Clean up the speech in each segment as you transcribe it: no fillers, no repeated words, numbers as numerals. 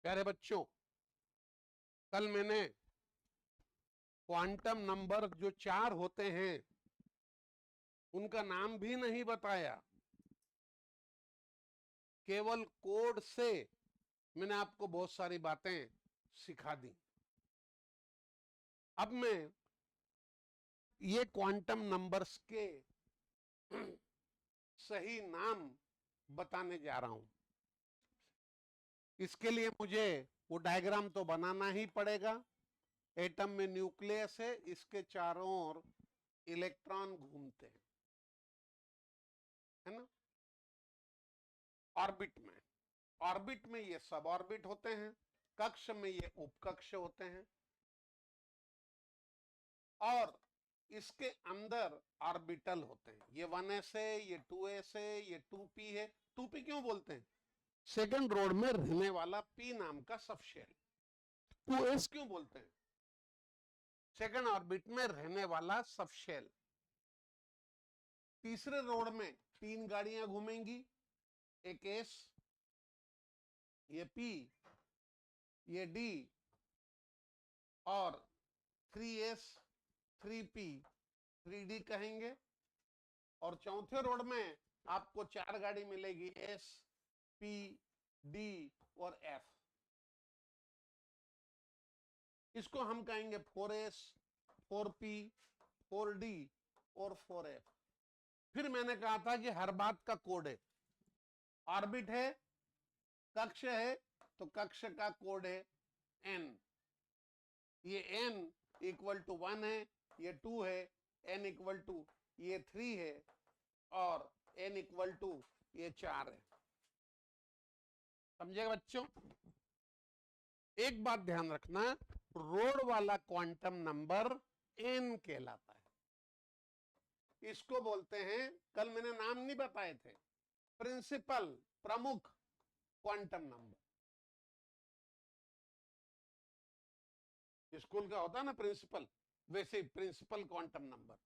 प्यारे बच्चों, कल मैंने क्वांटम नंबर जो 4 होते हैं उनका नाम भी नहीं बताया, केवल कोड से मैंने आपको बहुत सारी बातें सिखा दी। अब मैं ये क्वांटम नंबर्स के सही नाम बताने जा रहा हूं। इसके लिए मुझे वो डायग्राम तो बनाना ही पड़ेगा। एटम में न्यूक्लियस है, इसके चारों ओर इलेक्ट्रॉन घूमते हैं, है ना। ऑर्बिट में ये सब ऑर्बिट होते हैं, कक्ष में ये उपकक्ष होते हैं, और इसके अंदर ऑर्बिटल होते हैं। ये 1s है, ये 2s है, ये 2p है। 2p क्यों बोलते हैं? सेकंड रोड में रहने वाला p नाम का सबशेल। 2s क्यों बोलते हैं? सेकंड ऑर्बिट में रहने वाला सबशेल। तीसरे रोड में 3 गाड़ियां घूमेंगी, एक s, ये p, ये d, और 3s, 3p, 3d कहेंगे। और चौथे रोड में आपको 4 गाड़ी मिलेगी, s, p, d और f। इसको हम कहेंगे 4s, 4p, 4d और 4f। फिर मैंने कहा था कि हर बात का कोड है। ऑर्बिट है, कक्ष है, तो कक्ष का कोड है n। ये n इक्वल टू 1 है, ये 2 है, n इक्वल टू ये 3 है, और n इक्वल टू ये 4 है। समझेगा बच्चों? एक बात ध्यान रखना, रोड वाला क्वांटम नंबर n कहलाता है। इसको बोलते हैं, कल मैंने नाम नहीं बताए थे, प्रिंसिपल, प्रमुख क्वांटम नंबर। स्कूल का होता है ना प्रिंसिपल, वैसे प्रिंसिपल क्वांटम नंबर।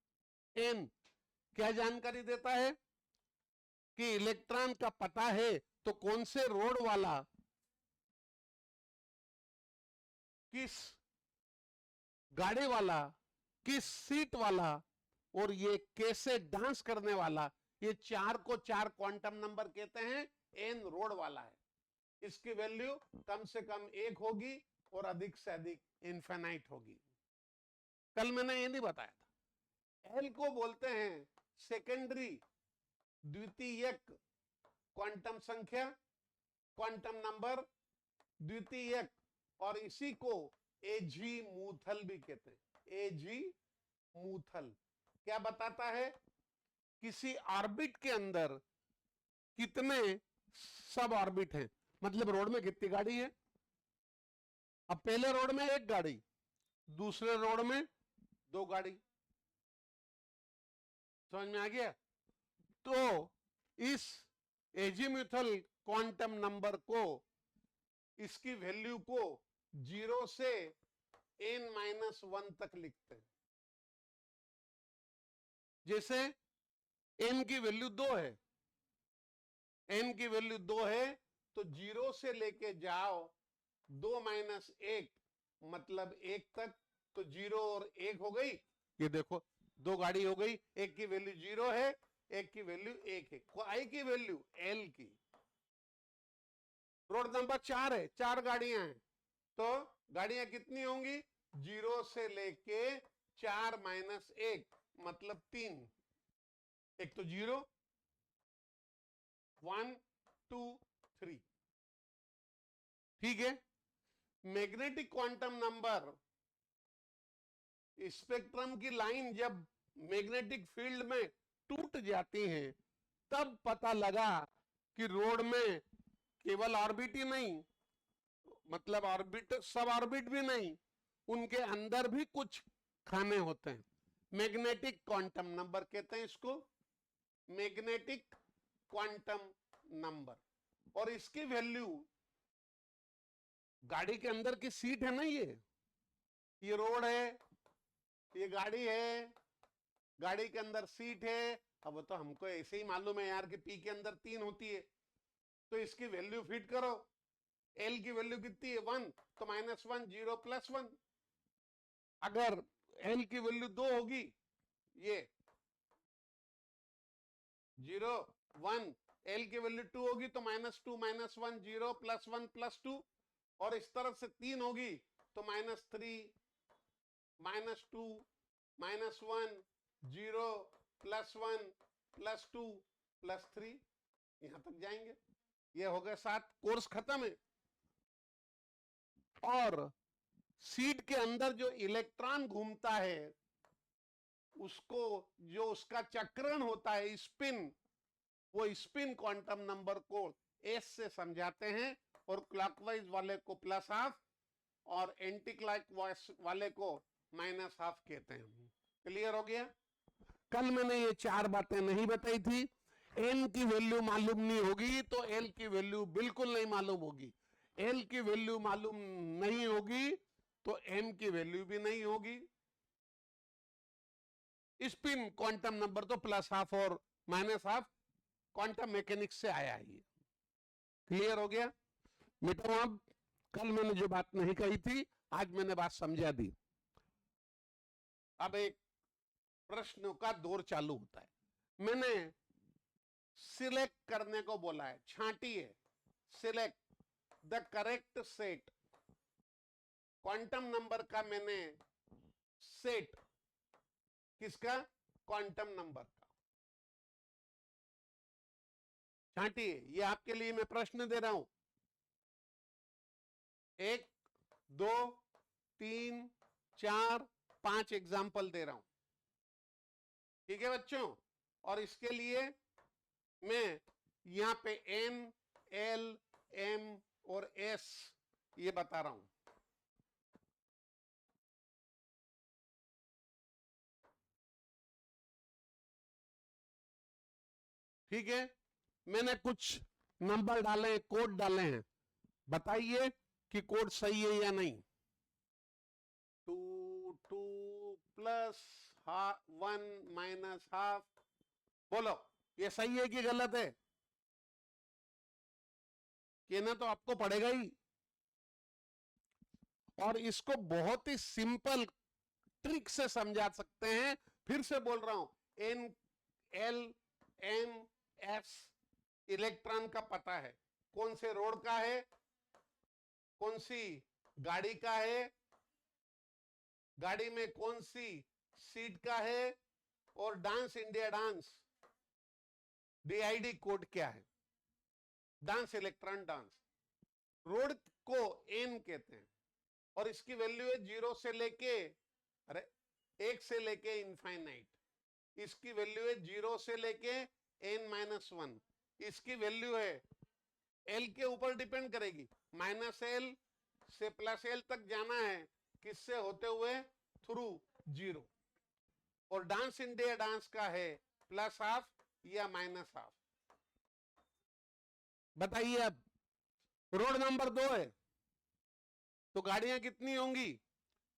n क्या जानकारी देता है कि इलेक्ट्रॉन का पता है तो कौन से रोड वाला, किस गाड़ी वाला, किस सीट वाला, और ये कैसे डांस करने वाला, ये 4 को 4 क्वांटम नंबर कहते हैं। n रोड वाला है, इसकी वैल्यू कम से कम 1 होगी और अधिक से अधिक इनफिनाइट होगी। कल मैंने ये नहीं बताया था। l को बोलते हैं सेकेंडरी, द्वितीयक क्वांटम संख्या, क्वांटम नंबर, द्वितीयक, और इसी को एजीमूथल भी कहते हैं। एजीमूथल क्या बताता है? किसी ऑर्बिट के अंदर कितने सब ऑर्बिट हैं, मतलब रोड में कितनी गाड़ी है। अब पहले रोड में 1 गाड़ी, दूसरे रोड में 2 गाड़ी। समझ में आ गया? तो इस एजीम्यूथल क्वांटम नंबर को, इसकी वैल्यू को 0 से n-1 तक लिखते हैं। जैसे n की वैल्यू 2 है, n की वैल्यू 2 है, तो 0 से लेके जाओ 2-1 मतलब 1 तक, तो 0 और 1 हो गई। ये देखो 2 गाड़ी हो गई, एक की वैल्यू 0 है, एक की वैल्यू 1 है। आई की वैल्यू l की। रोड नंबर 4 है, 4 गाड़ियां हैं, तो गाड़ियां कितनी होंगी? 0 से लेके 4-1 मतलब 3। एक तो 0, 1, 2, 3। ठीक है। मैग्नेटिक क्वांटम नंबर, स्पेक्ट्रम की लाइन जब मैग्नेटिक फील्ड में टूट जाती है, तब पता लगा कि रोड में केवल ऑर्बिट ही नहीं, मतलब ऑर्बिट, सब ऑर्बिट भी नहीं, उनके अंदर भी कुछ खाने होते हैं। मैग्नेटिक क्वांटम नंबर कहते हैं इसको, मैग्नेटिक क्वांटम नंबर। और इसकी वैल्यू, गाड़ी के अंदर की सीट है ना, ये रोड है, ये गाड़ी है, गाड़ी के अंदर सीट है। अब वो तो हमको ऐसे ही मालूम है यार कि पी के अंदर 3 होती है, तो इसकी वैल्यू फिट करो। एल की वैल्यू कितनी है 1, तो -1 0 +1। अगर एल की वैल्यू 2 होगी, ये 0 1, एल की वैल्यू 2 होगी तो -2 -1 0 +1 +2, और इस तरफ से 3 होगी तो -3 -2 -1 0 +1 +2 +3, यहां तक जाएंगे। ये हो गए 7, कोर्स खत्म है। और सीट के अंदर जो इलेक्ट्रॉन घूमता है, उसको जो उसका चक्रण होता है, स्पिन, वो स्पिन क्वांटम नंबर को एस से समझाते हैं, और क्लॉकवाइज वाले को +½ और एंटी क्लॉकवाइज वाले को -½ कहते हैं। क्लियर हो गया? कल मैंने ये 4 बातें नहीं बताई थी। एन की वैल्यू मालूम नहीं होगी तो एल की वैल्यू बिल्कुल नहीं मालूम होगी, एल की वैल्यू मालूम नहीं होगी तो एम की वैल्यू भी नहीं होगी। स्पिन क्वांटम नंबर तो +½ और -½ क्वांटम मैकेनिक्स से आया है ये। क्लियर हो गया? मित्रों, अब कल मैंने जो बात नहीं कही थी, आज मैंने बात समझा दी। अब एक प्रश्नों का दौर चालू होता है। मैंने सिलेक्ट करने को बोला है, छांटिए, select the correct set. Quantum number का मैंने सेट, किसका? क्वांटम नंबर का। छांटिए, ये आपके लिए मैं प्रश्न दे रहा हूं। 1 2 3 4 5 एग्जाम्पल दे रहा हूं, ठीक है बच्चों? और इसके लिए मैं यहां पे N L M और S ये बता रहा हूं। ठीक है, मैंने कुछ नंबर डाले, कोड डाले हैं, बताइए कि कोड सही है या नहीं। 2 2 +1 -½ बोलो, ये सही है कि गलत है? कहना तो आपको पड़ेगा ही। और इसको बहुत ही सिंपल ट्रिक से समझा सकते हैं। फिर से बोल रहा हूं, N L M S electron का पता है, कौन से रोड का है, कौन सी गाड़ी का है, गाड़ी में कौन सी सीट का है, और dance India dance DID code क्या है, डांस इलेक्ट्रॉन डांस। रोड को N कहते हैं, और इसकी वैल्यू है 0 से लेके, अरे 1 से लेके इनफाइनाइट। इसकी वैल्यू है 0 से लेके N-1। इसकी वैल्यू है, L के ऊपर डिपेंड करेगी, -L से +L तक जाना है, किससे होते हुए? थ्रू 0। और डांस इंडिया डांस का है +½ या -½ बताइए। अब रोड नंबर 2 है, तो गाड़ियां कितनी होंगी?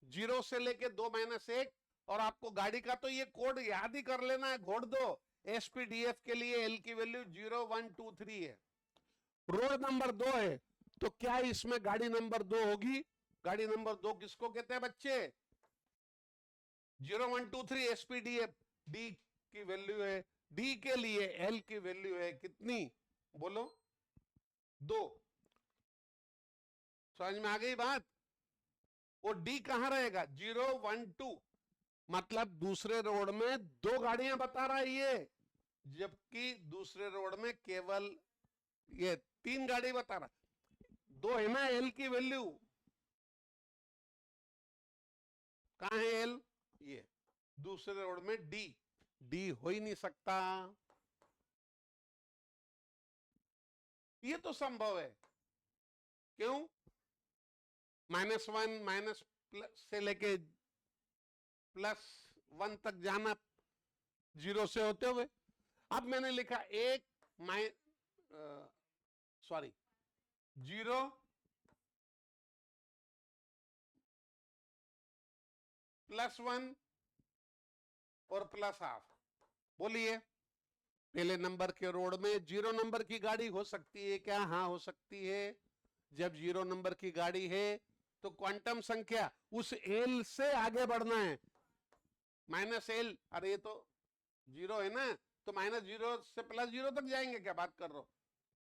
0 से लेके 2 - 1, और आपको गाड़ी का तो ये कोड याद ही कर लेना है, घोड़ दो। SPDF के लिए L की वैल्यू 0 1 2 3 है। रोड नंबर 2 है, तो क्या इसमें गाड़ी नंबर 2 होगी? गाड़ी नंबर 2 किसको कहते हैं बच्चे? 0 1 2 3 SPDF। D की वैल्यू है, D के लिए L की वैल्यू है कितनी? बोलो, 2। समझ में आ गई बात? वो D कहां रहेगा? 0 1 2, मतलब दूसरे रोड में 2 गाड़ियां बता रहा है ये, जबकि दूसरे रोड में केवल ये 3 गाड़ी बता रहा। 2 है ना L की वैल्यू, कहां है L? ये दूसरे रोड में D हो ही नहीं सकता। ये तो संभव है, क्यों? -1 से लेके +1 तक जाना 0 से होते हुए। अब मैंने लिखा 1 सॉरी 0 +1 और +½ बोलिए, पहले नंबर के रोड में 0 नंबर की गाड़ी हो सकती है क्या? हाँ हो सकती है। जब 0 नंबर की गाड़ी है तो क्वांटम संख्या उस एल से आगे बढ़ना है, माइनस एल, अरे ये तो 0 है ना, तो -0 से +0 तक जाएंगे, क्या बात कर रहे हो,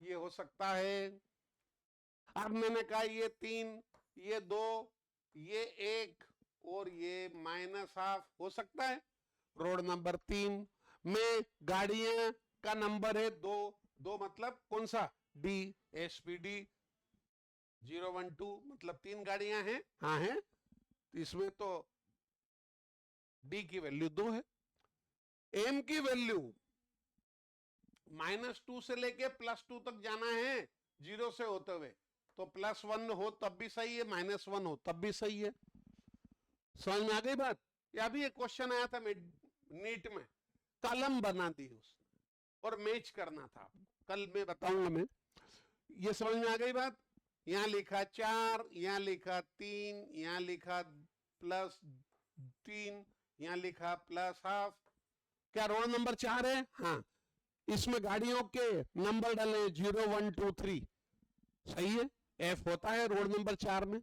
ये हो सकता है। अब मैंने कहा ये 3, ये 2, ये 1 और ये -½ हो सकता है। रोड नंबर 3 में गाड़ियां का नंबर है 2, 2 मतलब कौन सा, डी, SPD 012 मतलब 3 गाड़ियां हैं, हाँ है, इसमें तो डी की वैल्यू 2 है। एम की वैल्यू -2 से लेके +2 तक जाना है 0 से होते हुए, तो +1 हो तब भी सही है, -1 हो तब भी सही है। समझ में आ गई बात। या भी एक क्वेश्चन आया था नीट में, कॉलम बना दी उसने और मैच करना था, कल मैं बताऊंगा मैं, ये समझ में आ गई बात। यहां लिखा 4, यहां लिखा 3, यहां लिखा +3, यहां लिखा +½ क्या रोड नंबर 4 है, हाँ, इसमें गाड़ियों के नंबर डाले 0 1 2 3, सही है, एफ होता है रोड नंबर 4 में,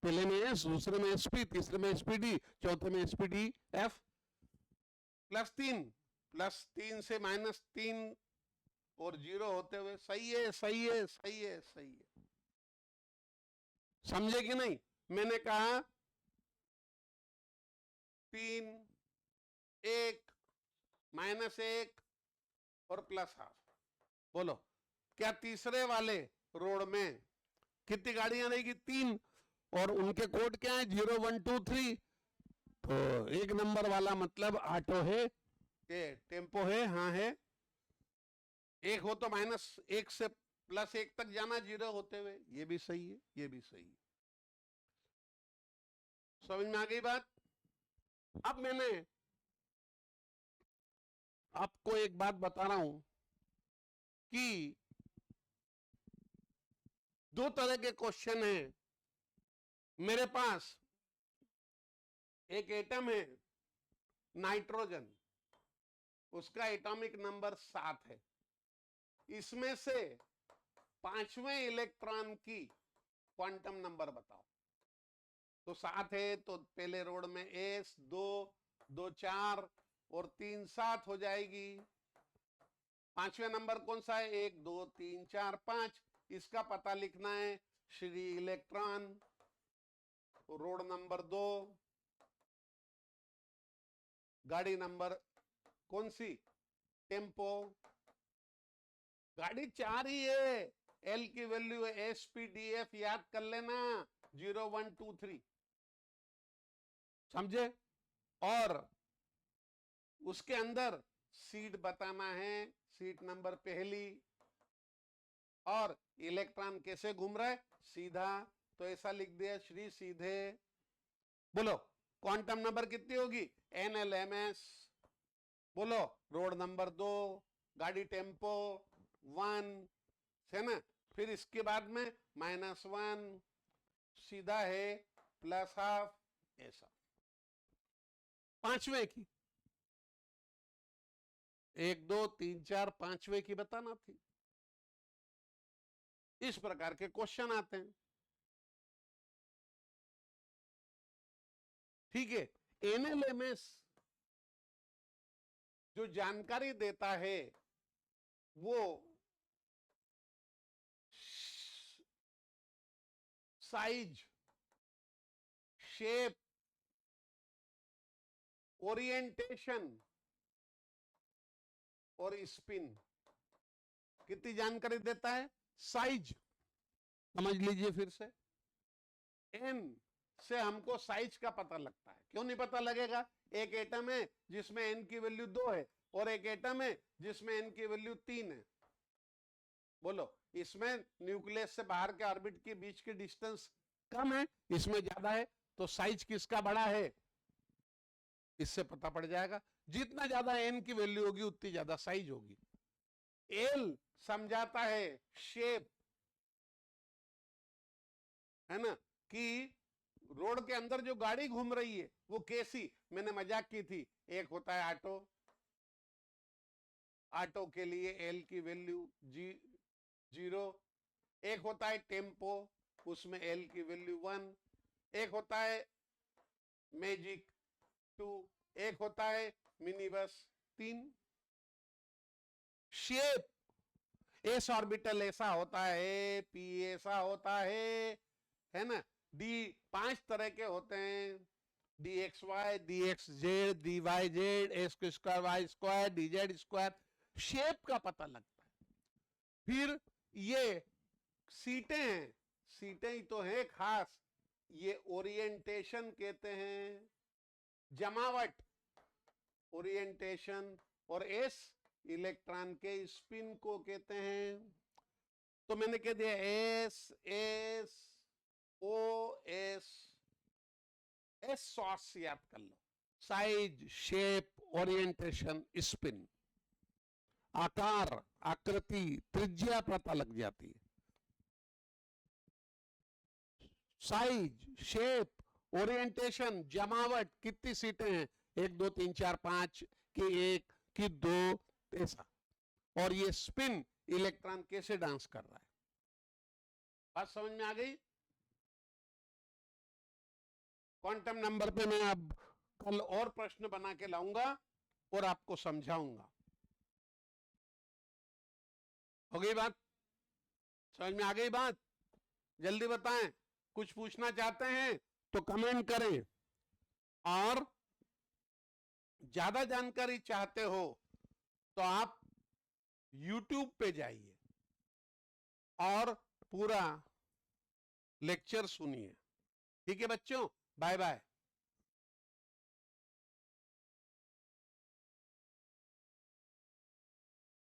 पहले में एस, दूसरे में एसपी, तीसरे में एसपीडी, चौथे में एसपीडी एफ। +3 से -3 और 0 होते हुए, सही है सही है सही है सही है। समझे कि नहीं, मैंने कहा 3, 1, -1 और +½ बोलो, क्या तीसरे वाले रोड में कितनी गाड़ियां रहेगी, 3, और उनके कोड क्या है 0 1 2 3, तो 1 नंबर वाला मतलब ऑटो है, ये टेम्पो है, हाँ है, 1 हो तो -1 से +1 तक जाना 0 होते हुए, ये भी सही है, ये भी सही है। समझ में आ गई बात। अब मैंने आपको एक बात बता रहा हूं कि 2 तरह के क्वेश्चन हैं मेरे पास। एक एटम है नाइट्रोजन, उसका एटॉमिक नंबर 7 है, इसमें से 5वें इलेक्ट्रॉन की क्वांटम नंबर बताओ। तो 7 है तो पहले रोड में एस 2, 2 4 और 3 7 हो जाएगी। 5वें नंबर कौन सा है, 1 2 3 4 5, इसका पता लिखना है श्री इलेक्ट्रॉन। रोड नंबर 2, गाड़ी नंबर कौन सी, टेम्पो, गाड़ी 4 ही है, एल की वैल्यू है SPDF, याद कर लेना 0 1 2 3, समझे। और उसके अंदर सीट बताना है, सीट नंबर पहली, और इलेक्ट्रॉन कैसे घूम रहा है, सीधा, तो ऐसा लिख दिया श्री सीधे। बोलो क्वांटम नंबर कितनी होगी, NLMS। बोलो रोड नंबर 2, गाड़ी टेम्पो 1 है ना, फिर इसके बाद में -1, सीधा है +½ ऐसा। 5वें की 1 2 3 4 5वें की बताना थी। इस प्रकार के क्वेश्चन आते हैं, ठीक है। NLMS जो जानकारी देता है वो साइज, शेप, ओरिएंटेशन और स्पिन, कितनी जानकारी देता है, साइज, समझ लीजिए फिर से, एन से हमको साइज का पता लगता है, क्यों नहीं पता लगेगा, एक एटम है जिसमें एन की वैल्यू 2 है और एक एटम है जिसमें एन की वैल्यू 3 है। बोलो इसमें न्यूक्लियस से बाहर के ऑर्बिट के बीच की डिस्टेंस कम है, इसमें ज्यादा है, तो साइज किसका बड़ा है, इससे पता पड़ जाएगा। जितना ज्यादा एन की वैल्यू होगी उतनी ज्यादा साइज होगी। एल समझाता है शेप, है ना, कि रोड के अंदर जो गाड़ी घूम रही है वो कैसी, मैंने मजाक की थी, एक होता है ऑटो, ऑटो के लिए एल की वैल्यू 0, एक होता है टेम्पो, उसमें एल की वैल्यू 1, एक होता है मैजिक 2, एक होता है mini bus 3। Shape, S orbital ऐसा होता है, पी ऐसा होता है ना, डी 5 तरह के होते हैं, d x y, d x z, d y z, x square y square, d z square, shape का पता लगता है। फिर ये सीटें हैं, सीटें ही तो हैं खास, ये ओरिएंटेशन कहते हैं, जमावट ओरिएंटेशन, और एस इलेक्ट्रॉन के स्पिन को कहते हैं। तो मैंने कह दिया S S O S, S sauce याद कर लो, साइज, शेप, ओरिएंटेशन, स्पिन, आकार, आकृति, त्रिज्या पता लग जाती है। साइज, शेप, ओरिएंटेशन, जमावट, कितनी सीटें हैं, 1 2 3 4 5 की 1 की 2, ऐसा, और ये स्पिन, इलेक्ट्रॉन कैसे डांस कर रहा है। बात समझ में आ गई। क्वांटम नंबर पे मैं अब कल और प्रश्न बना के लाऊंगा और आपको समझाऊंगा। हो गई बात, समझ में आ गई बात? जल्दी बताएं, कुछ पूछना चाहते हैं तो कमेंट करें, और ज्यादा जानकारी चाहते हो तो आप YouTube पे जाइए और पूरा लेक्चर सुनिए। ठीक है बच्चों, बाय बाय।